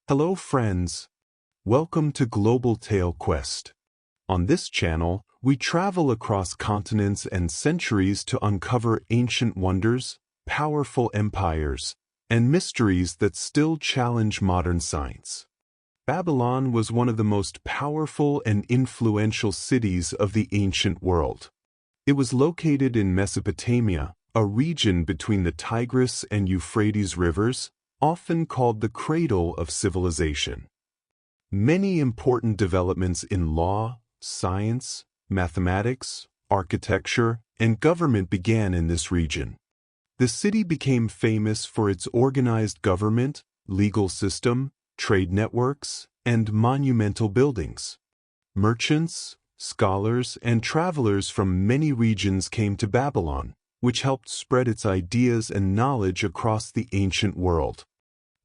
Hello friends, welcome to Global Tale Quest. On this channel, we travel across continents and centuries to uncover ancient wonders, powerful empires, and mysteries that still challenge modern science. Babylon was one of the most powerful and influential cities of the ancient world. It was located in Mesopotamia, a region between the Tigris and Euphrates rivers, often called the Cradle of Civilization. Many important developments in law, science, mathematics, architecture, and government began in this region. The city became famous for its organized government, legal system, trade networks, and monumental buildings. Merchants, scholars, and travelers from many regions came to Babylon, which helped spread its ideas and knowledge across the ancient world.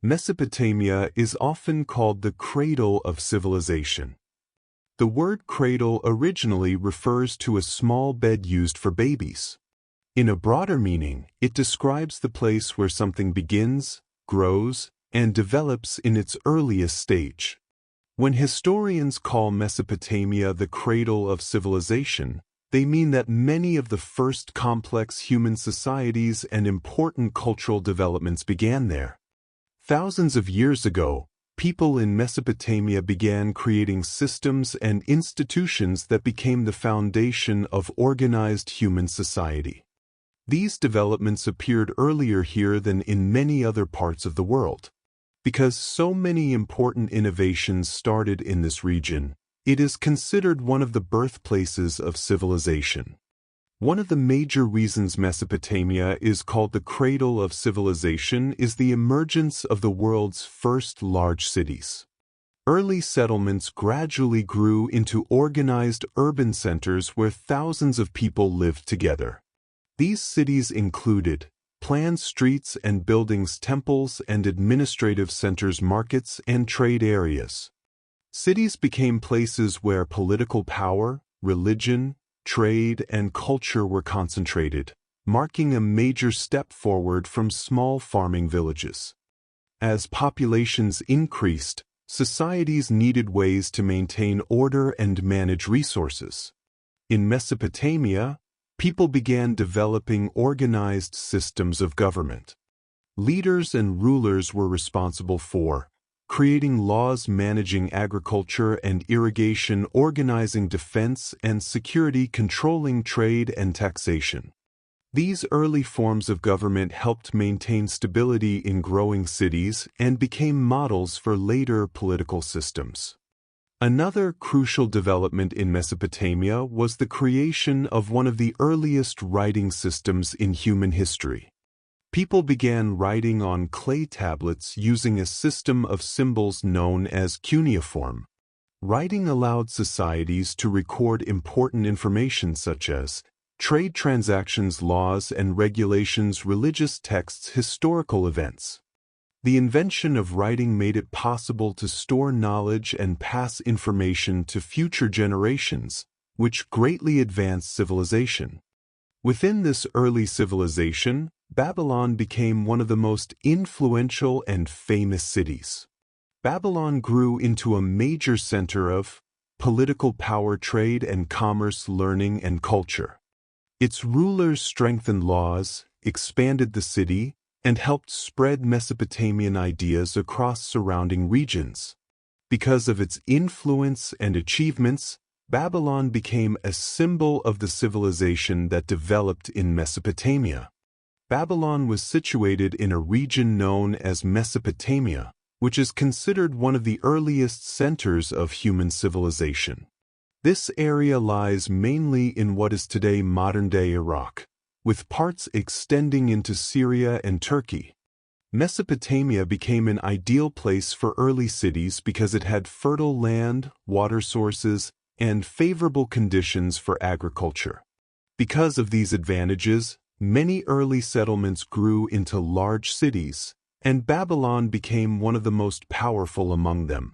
Mesopotamia is often called the Cradle of Civilization. The word cradle originally refers to a small bed used for babies. In a broader meaning, it describes the place where something begins, grows, and develops in its earliest stage. When historians call Mesopotamia the Cradle of Civilization, they mean that many of the first complex human societies and important cultural developments began there. Thousands of years ago, people in Mesopotamia began creating systems and institutions that became the foundation of organized human society. These developments appeared earlier here than in many other parts of the world. Because so many important innovations started in this region, it is considered one of the birthplaces of civilization. One of the major reasons Mesopotamia is called the Cradle of Civilization is the emergence of the world's first large cities. Early settlements gradually grew into organized urban centers where thousands of people lived together. These cities included planned streets and buildings, temples and administrative centers, markets and trade areas. Cities became places where political power, religion, trade, and culture were concentrated, marking a major step forward from small farming villages. As populations increased, societies needed ways to maintain order and manage resources. In Mesopotamia, people began developing organized systems of government. Leaders and rulers were responsible for creating laws, managing agriculture and irrigation, organizing defense and security, controlling trade and taxation. These early forms of government helped maintain stability in growing cities and became models for later political systems. Another crucial development in Mesopotamia was the creation of one of the earliest writing systems in human history. People began writing on clay tablets using a system of symbols known as cuneiform. Writing allowed societies to record important information such as trade transactions, laws and regulations, religious texts, historical events. The invention of writing made it possible to store knowledge and pass information to future generations, which greatly advanced civilization. Within this early civilization, Babylon became one of the most influential and famous cities. Babylon grew into a major center of political power, trade and commerce, learning and culture. Its rulers strengthened laws, expanded the city, and helped spread Mesopotamian ideas across surrounding regions. Because of its influence and achievements, Babylon became a symbol of the civilization that developed in Mesopotamia. Babylon was situated in a region known as Mesopotamia, which is considered one of the earliest centers of human civilization. This area lies mainly in what is today modern-day Iraq, with parts extending into Syria and Turkey. Mesopotamia became an ideal place for early cities because it had fertile land, water sources, and favorable conditions for agriculture. Because of these advantages, many early settlements grew into large cities, and Babylon became one of the most powerful among them.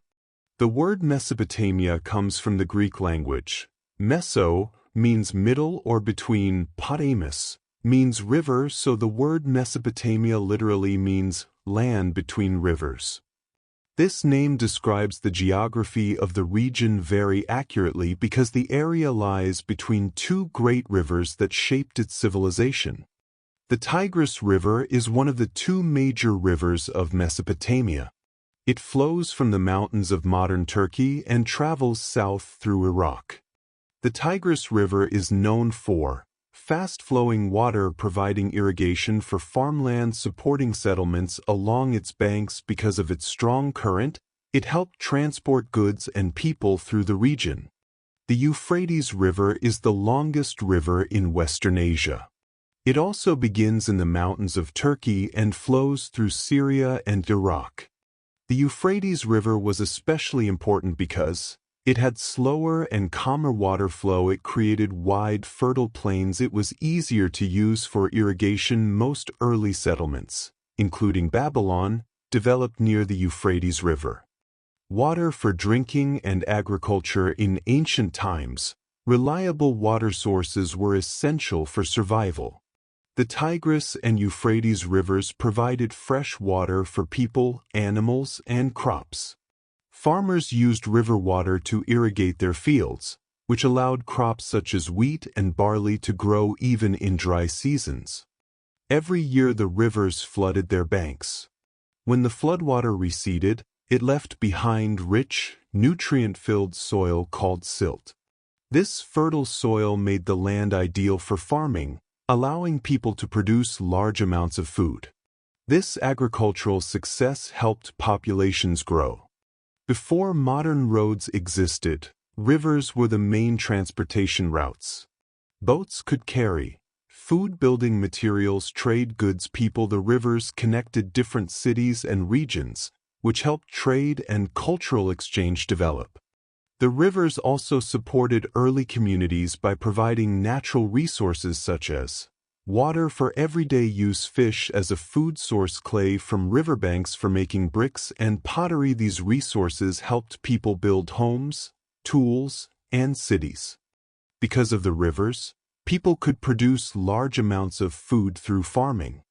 The word Mesopotamia comes from the Greek language. Meso means middle or between, potamus means river, so the word Mesopotamia literally means land between rivers. This name describes the geography of the region very accurately because the area lies between two great rivers that shaped its civilization. The Tigris River is one of the two major rivers of Mesopotamia. It flows from the mountains of modern Turkey and travels south through Iraq. The Tigris River is known for fast-flowing water providing irrigation for farmland supporting settlements along its banks because of its strong current. It helped transport goods and people through the region. The Euphrates River is the longest river in Western Asia. It also begins in the mountains of Turkey and flows through Syria and Iraq. The Euphrates River was especially important because it had slower and calmer water flow. It created wide, fertile plains. It was easier to use for irrigation. Most early settlements, including Babylon, developed near the Euphrates River. Water for drinking and agriculture in ancient times. Reliable water sources were essential for survival. The Tigris and Euphrates rivers provided fresh water for people, animals, and crops. Farmers used river water to irrigate their fields, which allowed crops such as wheat and barley to grow even in dry seasons. Every year the rivers flooded their banks. When the floodwater receded, it left behind rich, nutrient-filled soil called silt. This fertile soil made the land ideal for farming, allowing people to produce large amounts of food. This agricultural success helped populations grow. Before modern roads existed, rivers were the main transportation routes. Boats could carry food, building materials, trade goods, people. The rivers connected different cities and regions, which helped trade and cultural exchange develop. The rivers also supported early communities by providing natural resources such as water for everyday use, fish as a food source, clay from riverbanks for making bricks and pottery. These resources helped people build homes, tools, and cities. Because of the rivers, people could produce large amounts of food through farming.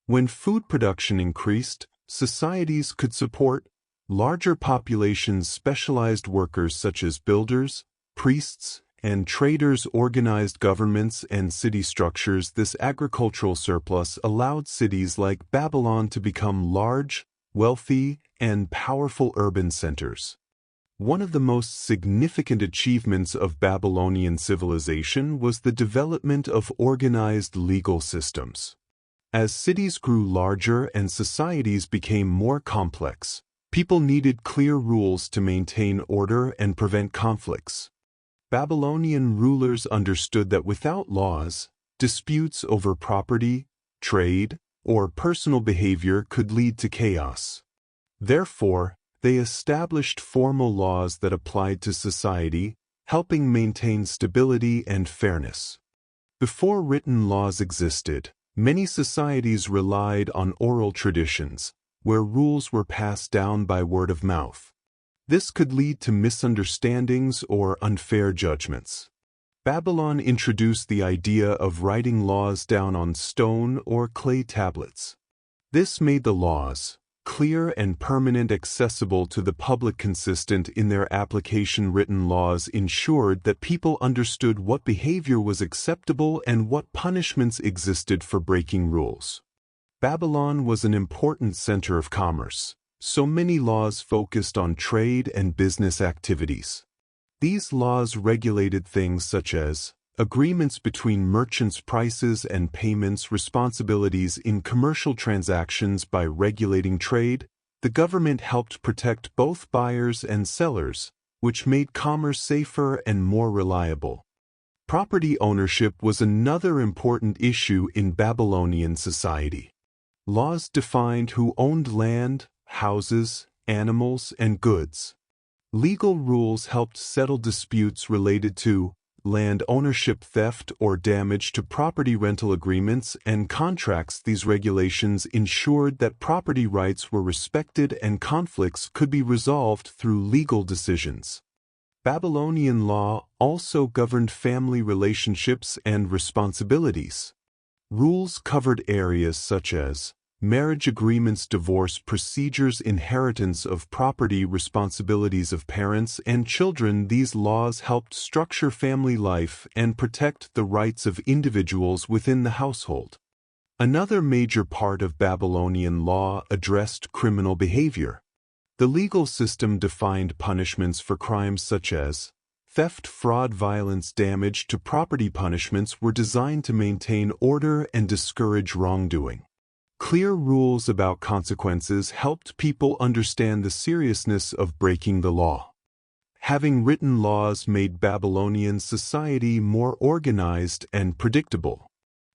When food production increased, societies could support larger populations. Specialized workers such as builders, priests, and traders organized governments and city structures. This agricultural surplus allowed cities like Babylon to become large, wealthy, and powerful urban centers. One of the most significant achievements of Babylonian civilization was the development of organized legal systems. As cities grew larger and societies became more complex, people needed clear rules to maintain order and prevent conflicts. Babylonian rulers understood that without laws, disputes over property, trade, or personal behavior could lead to chaos. Therefore, they established formal laws that applied to society, helping maintain stability and fairness. Before written laws existed, many societies relied on oral traditions, where rules were passed down by word of mouth. This could lead to misunderstandings or unfair judgments. Babylon introduced the idea of writing laws down on stone or clay tablets. This made the laws clear and permanent, accessible to the public, consistent in their application. Written laws ensured that people understood what behavior was acceptable and what punishments existed for breaking rules. Babylon was an important center of commerce, so many laws focused on trade and business activities. These laws regulated things such as agreements between merchants, prices and payments, responsibilities in commercial transactions. By regulating trade, the government helped protect both buyers and sellers, which made commerce safer and more reliable. Property ownership was another important issue in Babylonian society. Laws defined who owned land, houses, animals, and goods. Legal rules helped settle disputes related to land ownership, theft, or damage to property. Rental agreements and contracts. These regulations ensured that property rights were respected and conflicts could be resolved through legal decisions. Babylonian law also governed family relationships and responsibilities. Rules covered areas such as marriage agreements, divorce procedures, inheritance of property, responsibilities of parents and children. These laws helped structure family life and protect the rights of individuals within the household. Another major part of Babylonian law addressed criminal behavior. The legal system defined punishments for crimes such as theft, fraud, violence, damage to property. Punishments were designed to maintain order and discourage wrongdoing. Clear rules about consequences helped people understand the seriousness of breaking the law. Having written laws made Babylonian society more organized and predictable.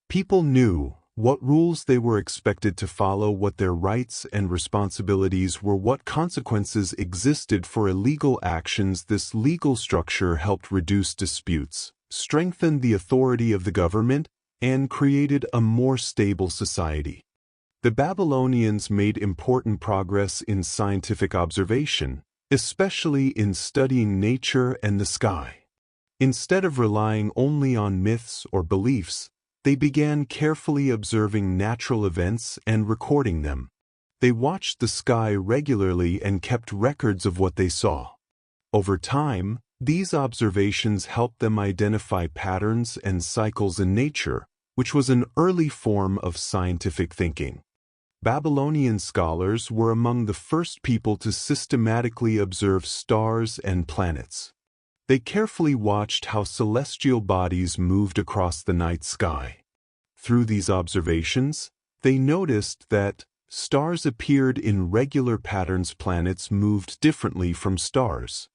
People knew what rules they were expected to follow, what their rights and responsibilities were, what consequences existed for illegal actions. This legal structure helped reduce disputes, strengthened the authority of the government, and created a more stable society. The Babylonians made important progress in scientific observation, especially in studying nature and the sky. Instead of relying only on myths or beliefs, they began carefully observing natural events and recording them. They watched the sky regularly and kept records of what they saw. Over time, these observations helped them identify patterns and cycles in nature, which was an early form of scientific thinking. Babylonian scholars were among the first people to systematically observe stars and planets. They carefully watched how celestial bodies moved across the night sky. Through these observations, they noticed that stars appeared in regular patterns. Planets moved differently from stars.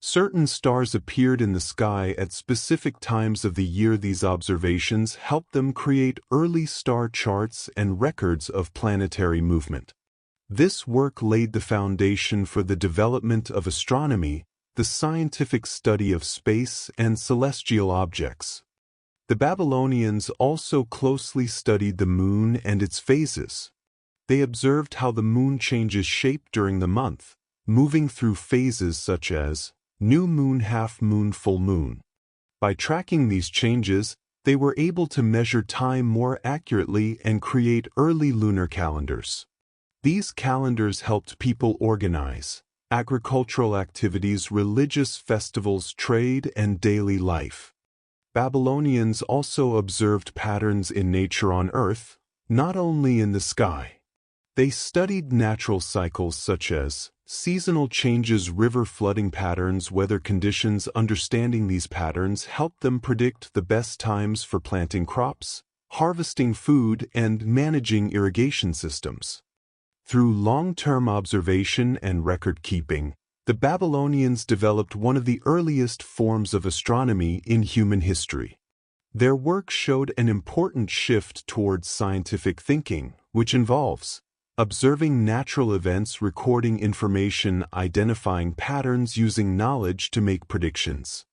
Certain stars appeared in the sky at specific times of the year. These observations helped them create early star charts and records of planetary movement. This work laid the foundation for the development of astronomy, the scientific study of space and celestial objects. The Babylonians also closely studied the moon and its phases. They observed how the moon changes shape during the month, moving through phases such as new moon, half moon, full moon. By tracking these changes, they were able to measure time more accurately and create early lunar calendars. These calendars helped people organize agricultural activities, religious festivals, trade, and daily life. Babylonians also observed patterns in nature on Earth, not only in the sky. They studied natural cycles such as seasonal changes, river flooding patterns, weather conditions. Understanding these patterns helped them predict the best times for planting crops, harvesting food, and managing irrigation systems. Through long-term observation and record-keeping, the Babylonians developed one of the earliest forms of astronomy in human history. Their work showed an important shift towards scientific thinking, which involves observing natural events, recording information, identifying patterns, using knowledge to make predictions.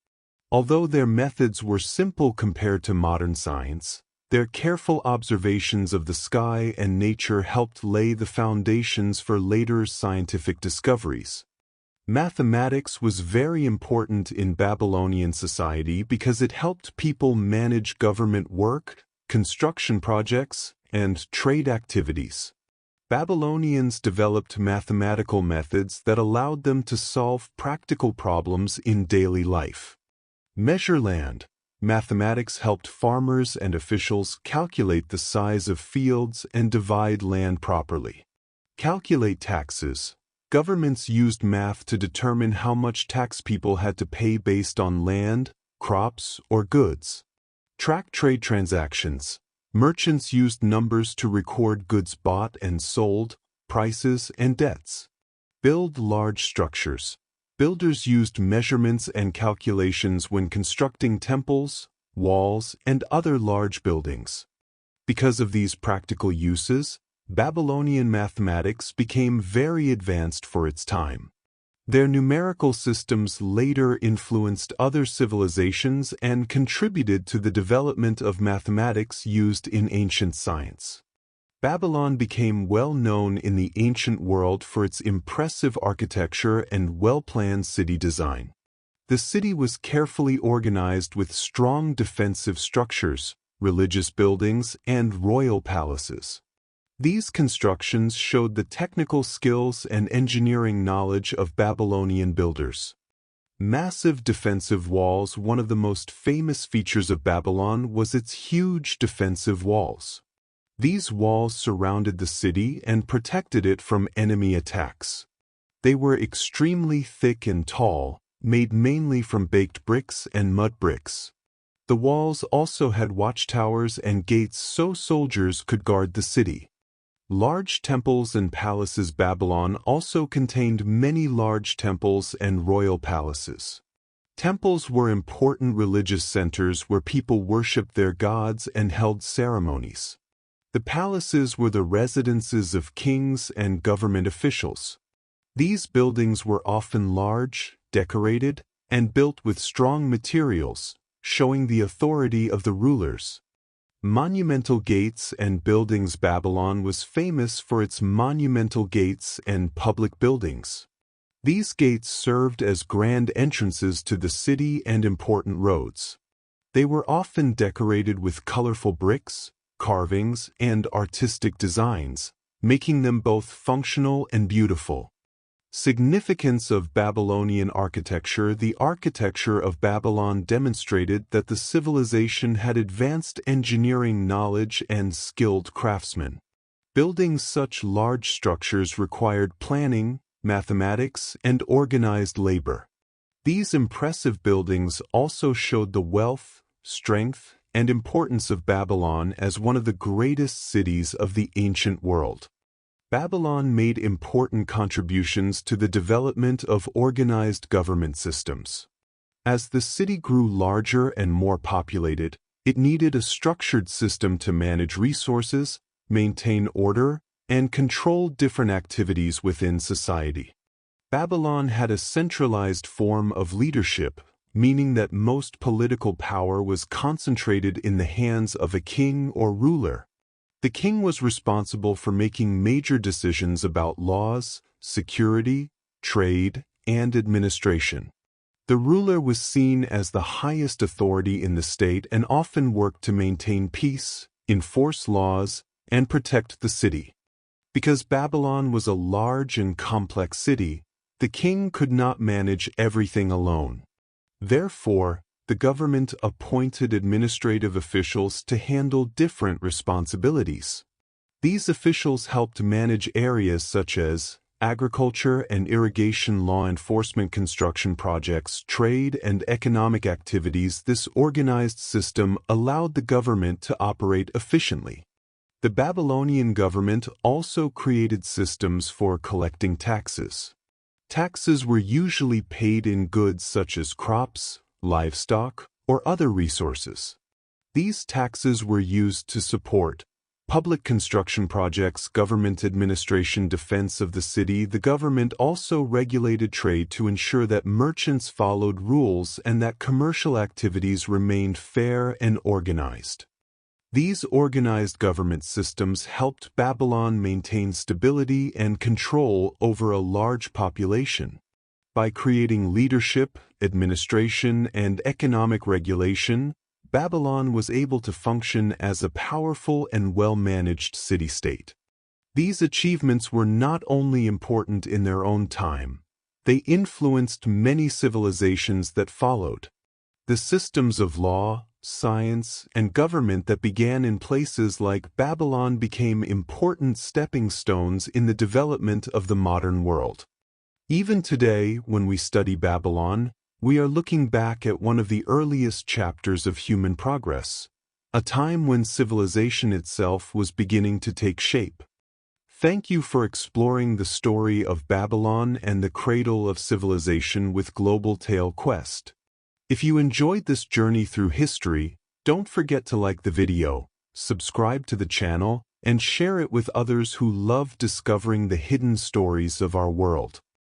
Although their methods were simple compared to modern science, their careful observations of the sky and nature helped lay the foundations for later scientific discoveries. Mathematics was very important in Babylonian society because it helped people manage government work, construction projects, and trade activities. Babylonians developed mathematical methods that allowed them to solve practical problems in daily life. Measure land. Mathematics helped farmers and officials calculate the size of fields and divide land properly. Calculate taxes. Governments used math to determine how much tax people had to pay based on land, crops, or goods. Track trade transactions. Merchants used numbers to record goods bought and sold, prices, and debts. Build large structures. Builders used measurements and calculations when constructing temples, walls, and other large buildings. Because of these practical uses, Babylonian mathematics became very advanced for its time. Their numerical systems later influenced other civilizations and contributed to the development of mathematics used in ancient science. Babylon became well known in the ancient world for its impressive architecture and well-planned city design. The city was carefully organized with strong defensive structures, religious buildings, and royal palaces. These constructions showed the technical skills and engineering knowledge of Babylonian builders. Massive defensive walls. One of the most famous features of Babylon was its huge defensive walls. These walls surrounded the city and protected it from enemy attacks. They were extremely thick and tall, made mainly from baked bricks and mud bricks. The walls also had watchtowers and gates so soldiers could guard the city. Large temples and palaces. Babylon also contained many large temples and royal palaces. Temples were important religious centers where people worshipped their gods and held ceremonies. The palaces were the residences of kings and government officials. These buildings were often large, decorated, and built with strong materials, showing the authority of the rulers. Monumental gates and buildings. Babylon was famous for its monumental gates and public buildings. These gates served as grand entrances to the city and important roads. They were often decorated with colorful bricks, carvings, and artistic designs, making them both functional and beautiful. Significance of Babylonian architecture. The architecture of Babylon demonstrated that the civilization had advanced engineering knowledge and skilled craftsmen. Building such large structures required planning, mathematics, and organized labor. These impressive buildings also showed the wealth, strength, and importance of Babylon as one of the greatest cities of the ancient world. Babylon made important contributions to the development of organized government systems. As the city grew larger and more populated, it needed a structured system to manage resources, maintain order, and control different activities within society. Babylon had a centralized form of leadership, meaning that most political power was concentrated in the hands of a king or ruler. The king was responsible for making major decisions about laws, security, trade, and administration. The ruler was seen as the highest authority in the state and often worked to maintain peace, enforce laws, and protect the city. Because Babylon was a large and complex city, the king could not manage everything alone. Therefore, the government appointed administrative officials to handle different responsibilities. These officials helped manage areas such as agriculture and irrigation, law enforcement, construction projects, trade, and economic activities. This organized system allowed the government to operate efficiently. The Babylonian government also created systems for collecting taxes. Taxes were usually paid in goods such as crops, livestock, or other resources. These taxes were used to support public construction projects, government administration, defense of the city. The government also regulated trade to ensure that merchants followed rules and that commercial activities remained fair and organized. These organized government systems helped Babylon maintain stability and control over a large population. By creating leadership, administration, and economic regulation, Babylon was able to function as a powerful and well-managed city-state. These achievements were not only important in their own time, they influenced many civilizations that followed. The systems of law, science, and government that began in places like Babylon became important stepping stones in the development of the modern world. Even today, when we study Babylon, we are looking back at one of the earliest chapters of human progress, a time when civilization itself was beginning to take shape. Thank you for exploring the story of Babylon and the Cradle of Civilization with Global Tale Quest. If you enjoyed this journey through history, don't forget to like the video, subscribe to the channel, and share it with others who love discovering the hidden stories of our world.